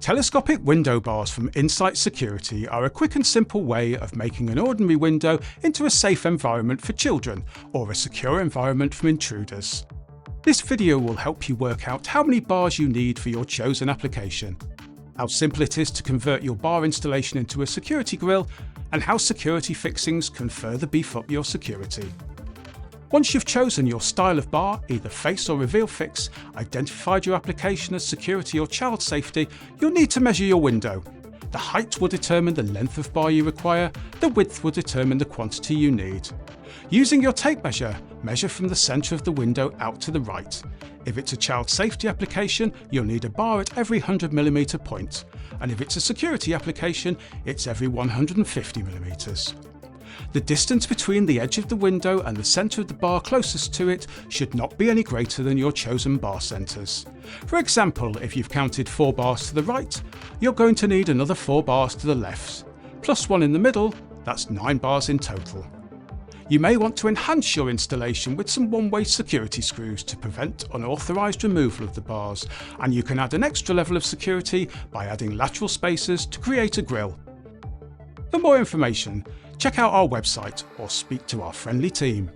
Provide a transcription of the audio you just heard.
Telescopic window bars from Insight Security are a quick and simple way of making an ordinary window into a safe environment for children or a secure environment from intruders. This video will help you work out how many bars you need for your chosen application, how simple it is to convert your bar installation into a security grille, and how security fixings can further beef up your security. Once you've chosen your style of bar, either face or reveal fix, identified your application as security or child safety, you'll need to measure your window. The height will determine the length of bar you require, the width will determine the quantity you need. Using your tape measure, measure from the centre of the window out to the right. If it's a child safety application, you'll need a bar at every 100mm point, and if it's a security application, it's every 150mm. The distance between the edge of the window and the centre of the bar closest to it should not be any greater than your chosen bar centres. For example, if you've counted 4 bars to the right, you're going to need another 4 bars to the left, plus 1 in the middle, that's 9 bars in total. You may want to enhance your installation with some one-way security screws to prevent unauthorised removal of the bars, and you can add an extra level of security by adding lateral spacers to create a grille. For more information, check out our website or speak to our friendly team.